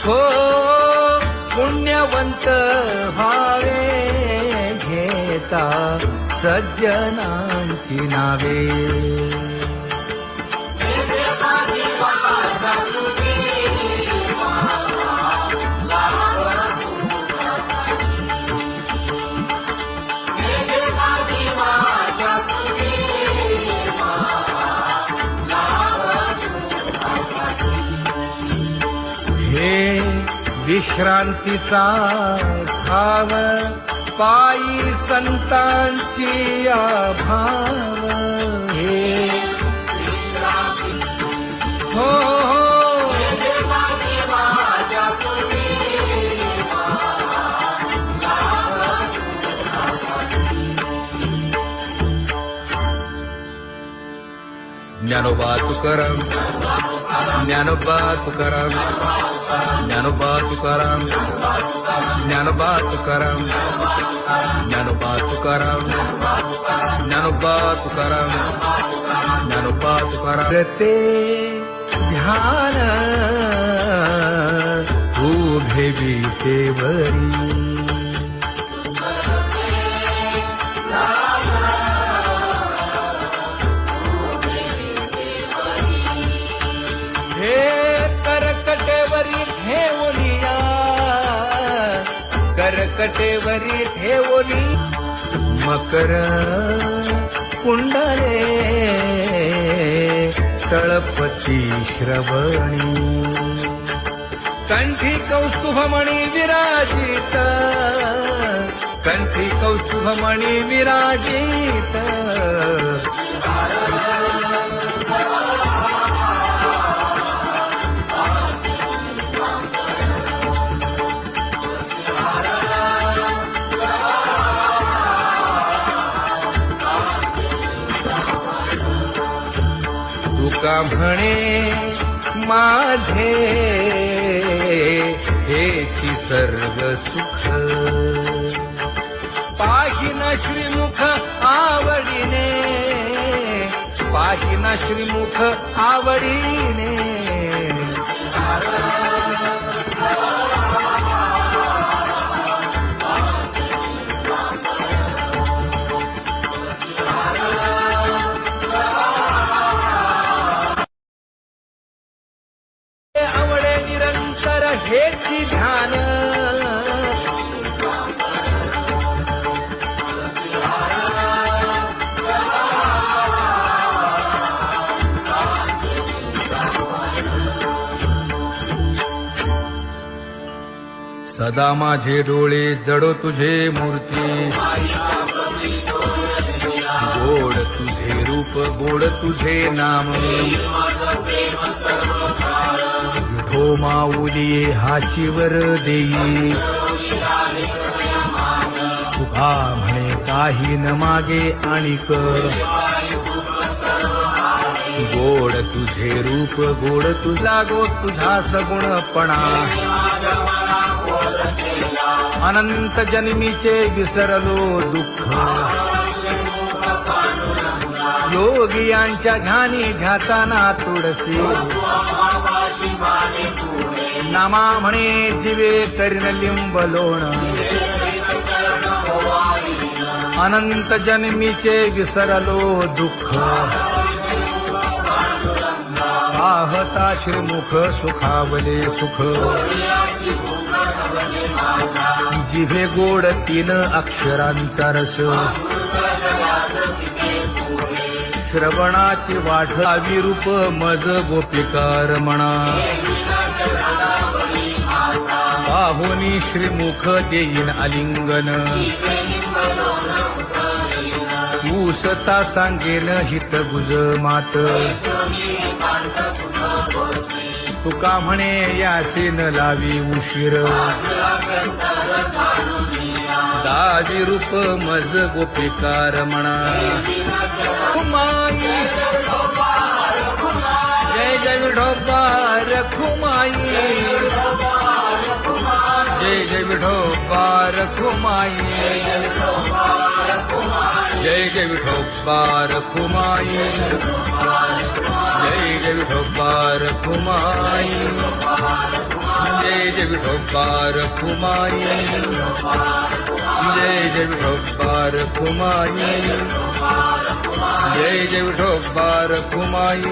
हो पुण्यवंत व्हावे घेता सज्जनांची नावे. हे विश्रांतीचा भाव पायी संतांची भाव. हे हो ज्ञानोबा तुकाराम, ज्ञानोबा तुकाराम, ज्ञानोबा तुकाराम, ज्ञानोबा तुकाराम, ज्ञानोबा तुकाराम, ज्ञानोबा तुकाराम, ज्ञानोबा तुकाराम. ते ध्यान उभे विटेवरी करकटेवरी ठेवली मकर कुंडले तळपती श्रवणी. कंठी कौस्तुभमणी विराजित, कंठी कौस्तुभमणी विराजित. तुका म्हणे माझे हेची सर्व सुख, पाहिना श्रीमुख आवडीने, पाहिना श्रीमुख आवडीने. आवडे निरंतर हेची ध्यान, सदा माझे डोळे जडो तुझे मूर्ती. गोड तुझे रूप, गोड तुझे नाम. विठो माऊली हाचीवर देई, तुका म्हणे काही न मागे आणिक. गोड तुझे रूप, गोड तुझा गो तुझा सगुणपणा. अनंत जन्मीचे विसरलो दुःख, योगियांच्या ध्यानी ध्याताना तुळसी. नामा म्हणे जीवे करीन लिंब लोण, अनंत जन्मीचे विसरलो दुःख. पाहता श्रीमुख सुखावले सुख, जिभे गोड तीन अक्षरांचा रस. श्रवणाची वाट विरूप मज गोपिकार म्हणा. पाहुनी श्रीमुख देईन आलिंगन, ऊसता सांगेन हित गुज मात. तुका म्हणे यासीन लावी उशीर, दाजी रूप मज गोपिकार म्हणा. जय जय विठोबा रखुमाई, जय जय विठोबा रखुमाई. जय जय विठोबा रखुमाई, जय जय विठोबा रखुमाई, जय जय विठोबा रखुमाई, जय जय विठोबा रखुमाई, जय जय विठोबा रखुमाई.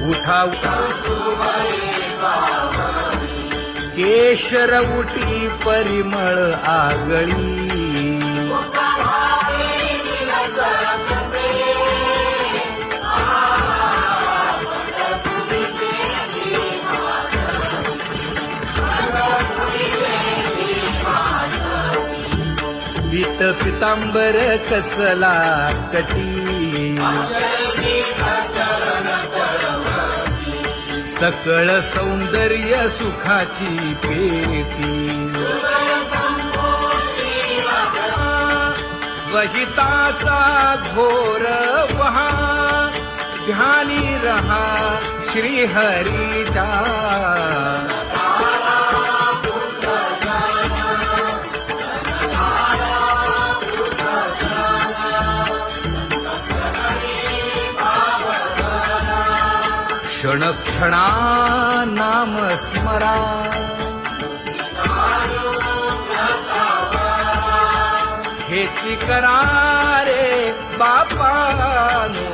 उठा केशर उटी परिमळ आगळी, पीत पितांबर कसला कटी, सकळ सौंदर्य सुखाची पेटी. स्वहिताचा घोर वहा, ध्यानी रहा श्रीहरीचा. क्षण क्षणा नाम स्मरा, हेची करा रे बापानो.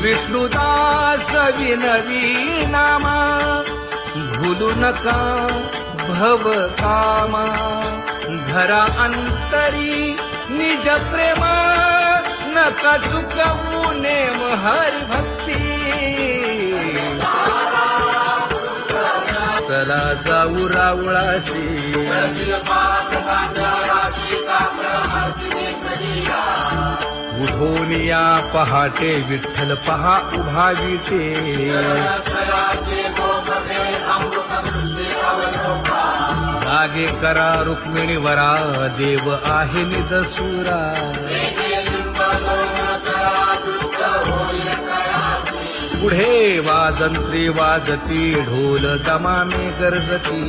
विष्णुदास विनवी नामा, भूलू नका भव कामा. घरा अंतरी निज प्रेम, नका चुकवू नेम हरी भक्ती. चला जाऊ रावळाशी, उठून या पहाटे विठ्ठल पहा उभा विटे. जागे करा रुक्मिणी वरा, देव आहे निदसुरा. पुढे वाजंत्री वाजती, ढोल दमामे गरजती.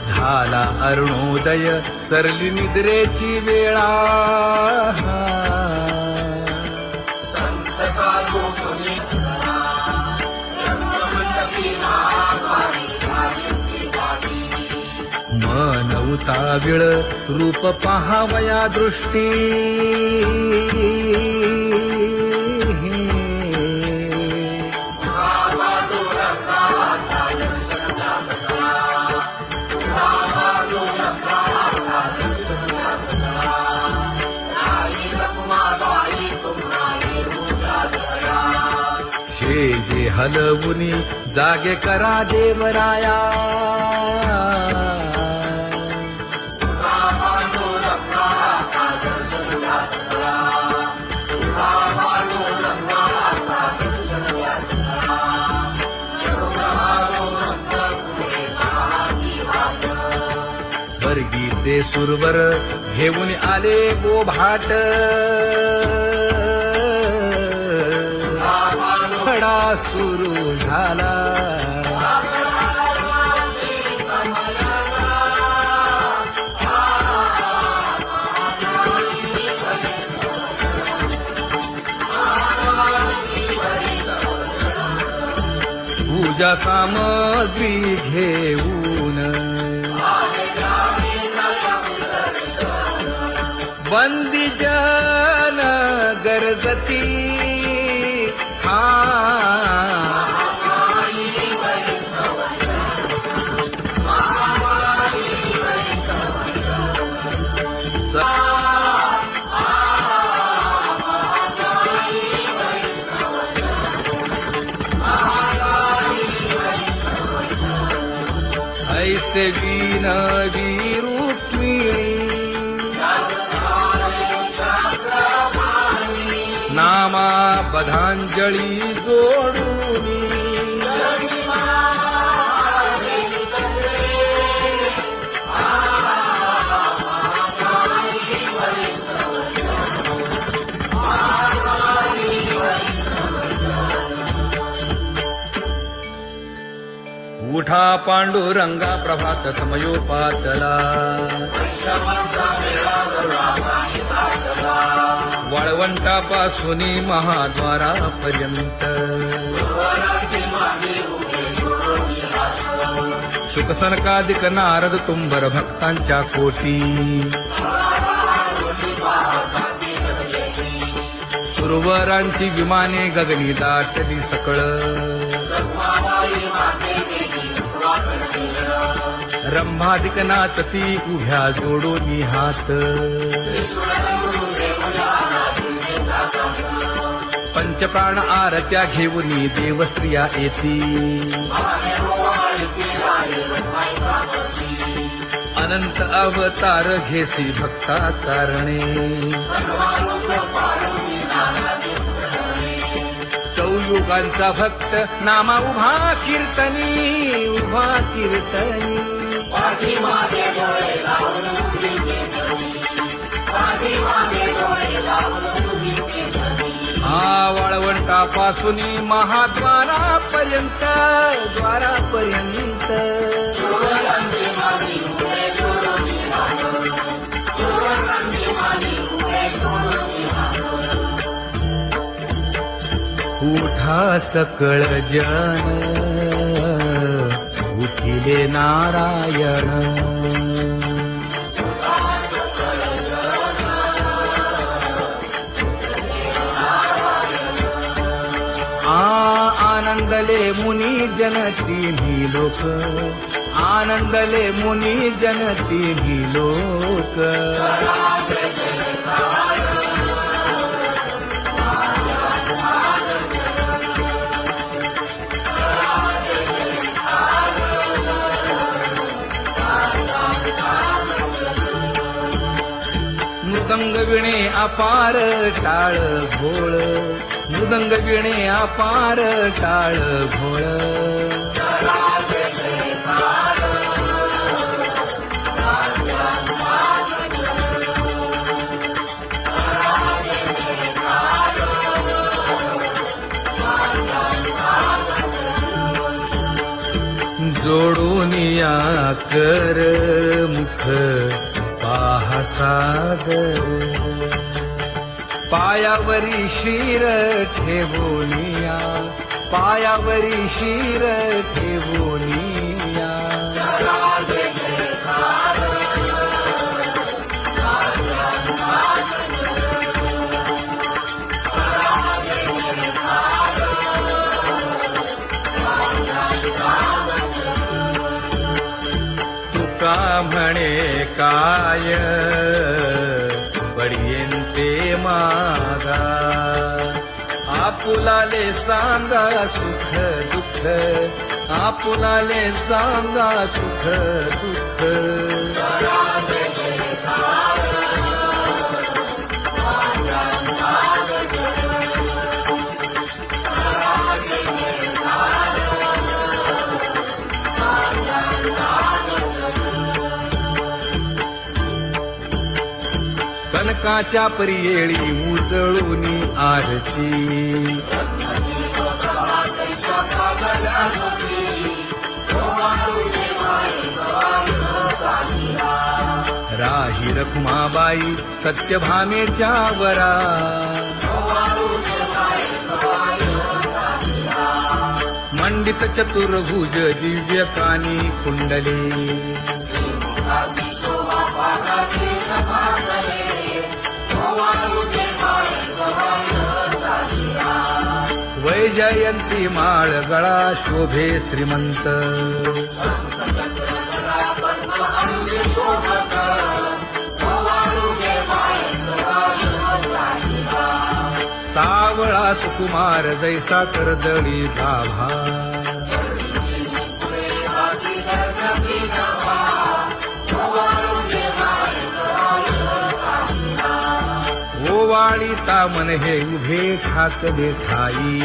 झाला अरुणोदय, सरली निद्रेची वेळा. मन उताविळ रूप पहावया दृष्टी. शेजे हलवुनी जागे करा देवराया. स्वर्गीचे सुरवर घेऊन आले बोभाट. खडा सुरू झाला, पूजा सामग्री घेऊन. बंदी जन गरजती, हा ऐसे विनवी रुक्मिणी, नामा बधांजळी जोडूनी. उठा पांडुरंगा प्रभात समयोपातला वाळवंटापासून महाद्वारापर्यंत शुकसनकादिक नारद तुंबर भक्तांच्या कोटी सुरवरांची विमाने गगनी दाटली सकळ रंभादिक नाचती उभ्या जोडोनी हात पंचप्राण आरत्या घेऊनी देवस्त्रिया येती अनंत अवतार घेसी भक्ता कारणे चौयुगांचा भक्त नामा उभा कीर्तनी वाळवंटापासून महाद्वारापर्यंत उठा सकळ जन उठिले नारायण आनंदले मुनी जन तिन्ही लोक आनंदले मुनी जन तिन्ही लोक मृदंग विणे अपार टाळ भोळ मृदंग विणे अपार टाळ भोळ जोडूनिया कर मुख पाहा सागर पायावरी शिर ठेवोनिया पायावरी शिर ठेवोनिया तुका म्हणे काय पडियेंते मागा आपुलाले सांगा सुख दुःख आपुलाले सांगा सुख दुःख कनकाच्या परियेळी उजळूनी आरती राही रखुमाबाई सत्यभामेच्या वरा मंडित चतुर्भुज दिव्य कानी कुंडले वैजयंती माळ गळा शोभे श्रीमंत सावळा सुकुमार जैसा करदळी गाभा ओवाळी तामन हे उभे ठाकले ठाई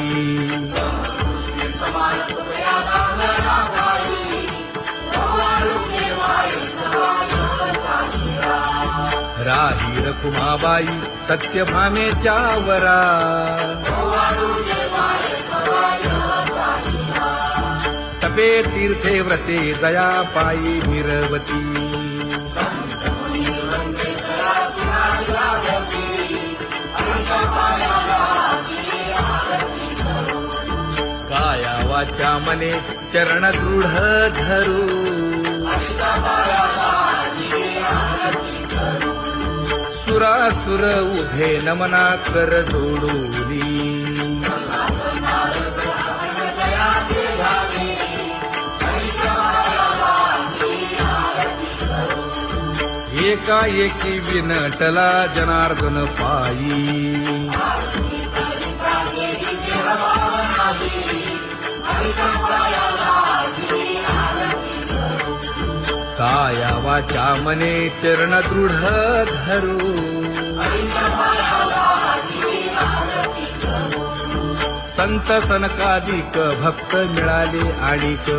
राही रखुमाबाई सत्यभामेच्या वरा जपे तीर्थे व्रते जया पायी निरवती काया वाचा मने चरण दृढ धरू सुरासुर उभे नमना कर जोडूनी एकाएकी विनटला जनार्दन पायी काया वाचा मने चरण दृढ धरू संत सनकादिक भक्त मिळाले आणिक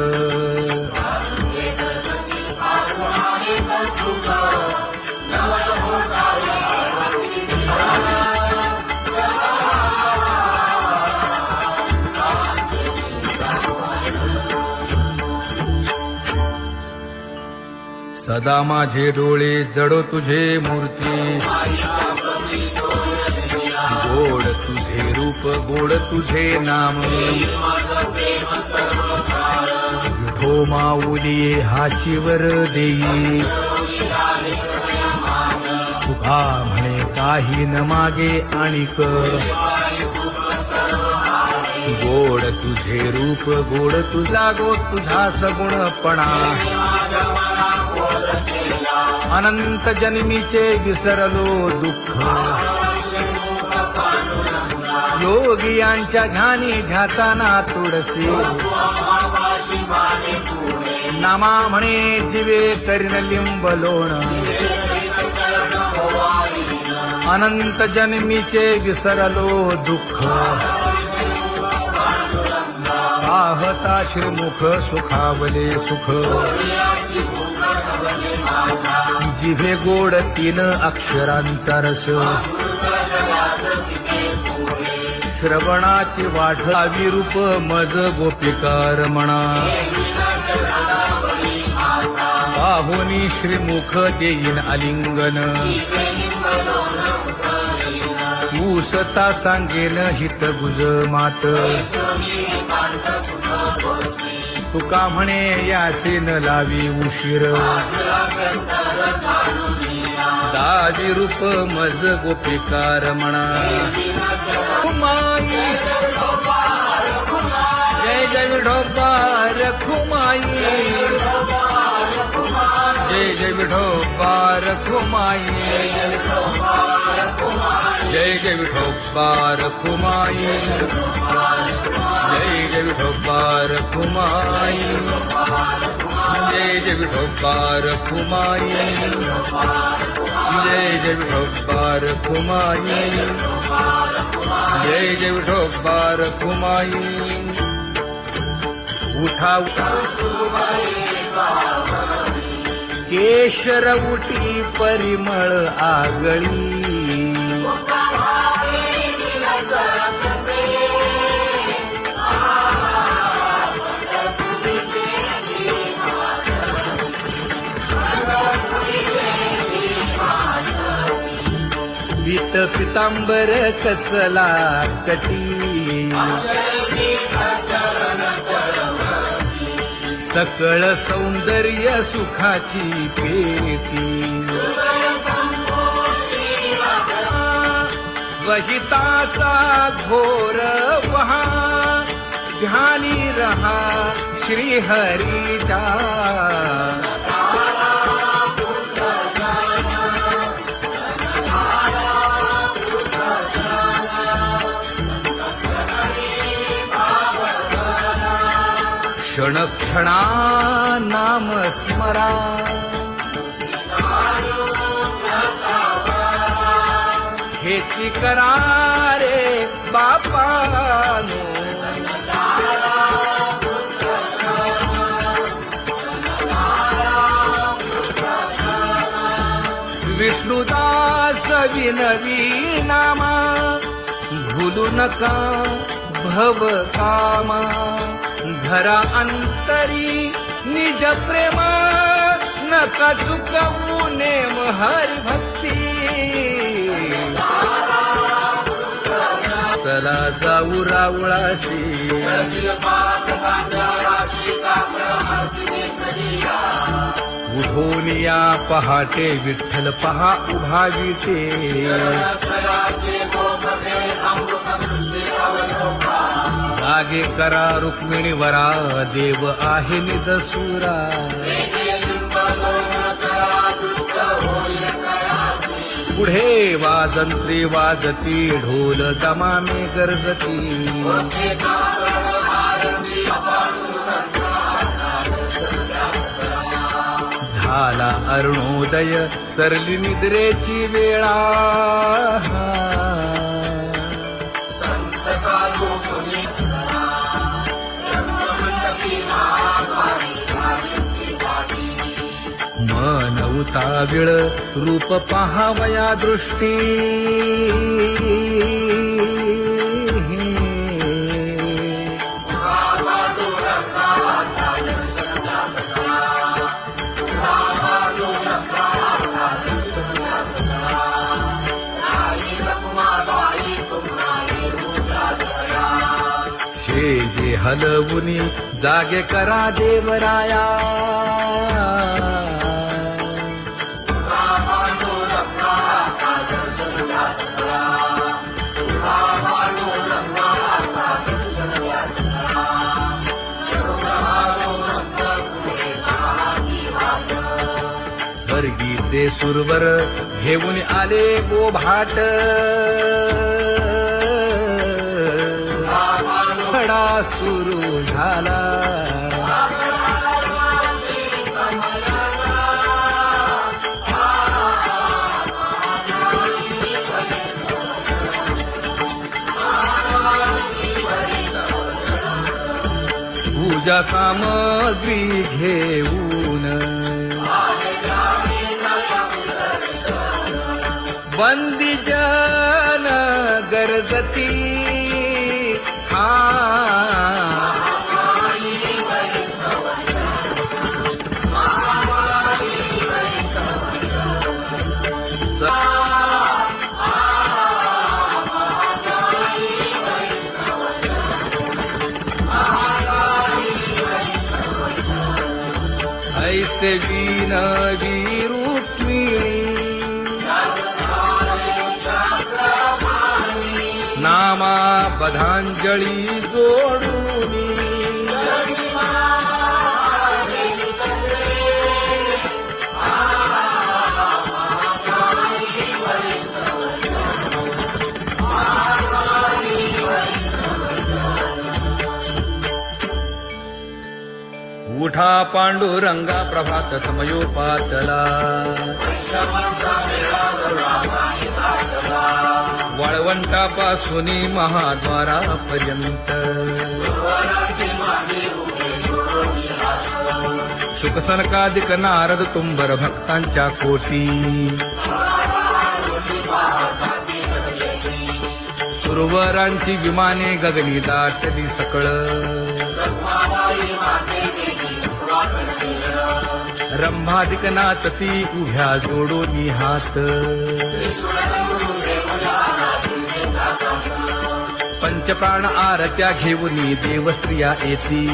सदा माझे डोळे जडो तुझे मूर्ती गोड तुझे रूप गोड तुझे नाम विठो माऊली हाचीवर देई तुका म्हणे काही न मागे आणिक गोड तुझे रूप गोड तुझा गो तुझा सगुणपणा अनंत जन्मीचे विसरलो दुःख योगियांच्या ध्यानी ध्याताना तुळसी नामा म्हणे जीवे करीन लिंब लोण अनंत जन्मीचे विसरलो दुःख पाहता श्रीमुख सुखावले सुख जिभे गोड 3 अक्षरांचा रस श्रवणाची वाट विरूप मज गोपिकार म्हणा पाहुनी श्रीमुख देईन आलिंगन ऊसता सांगेन हित गुज मात तुका म्हणे यासीन लावी उशीर दाजी रूप मज गोपिकार म्हणा जय जय विठोबार खुमाई जय जय विठोबार खुमाई जय जय विठोबार खुमाई जय जय विठोबार खुमाई जय जय विठोबार खुमाई जय जय विठोबार खुमाई जय जय विठोबार खुमाई उठा केशर उठी परिमळ आगळी पीत पितांबर कसला कटी सकळ सौंदर्य सुखाची पेटी स्वहिताचा घोर वहा ध्यानी रहा श्रीहरीचा क्षण क्षणा नाम स्मरा हेची करा रे बापानो विष्णुदास विनवी नामा भूलू नका भव कामा धरा अंतरी निज प्रेम नका चुकवू नेम हरी भक्ती चला जाऊ रावळाशी उठून या पहाटे विठ्ठल पहा उभा विटे जागे करा रुक्मिणी वरा देव आहे निदसुरा पुढे वाजंत्री वाजती ढोल दमामे गरजती झाला अरुणोदय सरली निद्रेची वेळा मन उताविळ रूप पहावया दृष्टी शेजे हलवुनी जागे करा देवराया स्वर्गीचे सुरवर घेऊन आले बोभाट खडा सुरू झाला पूजा सामग्री घेऊन बंदी जन गरजती ऐसे विनवी रुक्मिणी नामा बधांजळी जोडूनी उठा पांडुरंगा प्रभात समयोपातला वाळवंटापासून महाद्वारापर्यंत शुकसनकादिक नारद तुंबर भक्तांच्या कोटी सुरवरांची विमाने गगनी दाटली सकळ रंभादिक नाचती उभ्या जोडोनी हात पंचप्राण आरत्या घेऊनी देवस्त्रिया येती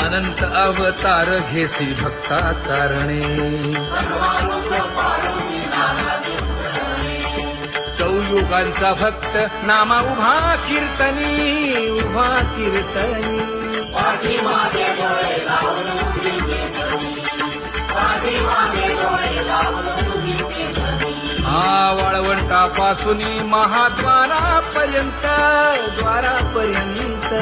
अनंत अवतार घेसी भक्ता तारणे चौयुगांचा भक्त नामा उभा कीर्तनी उभा कीर्तनी वाळवंटापासून महाद्वारापर्यंत द्वारापर्यंत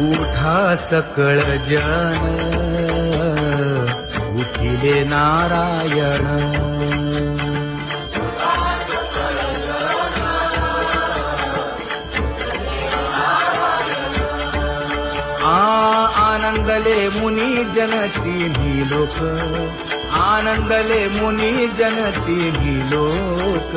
उठा सकळ जन उठिले नारायण आनंदले मुनी जनती लोक आनंदले मुनी जनती लोक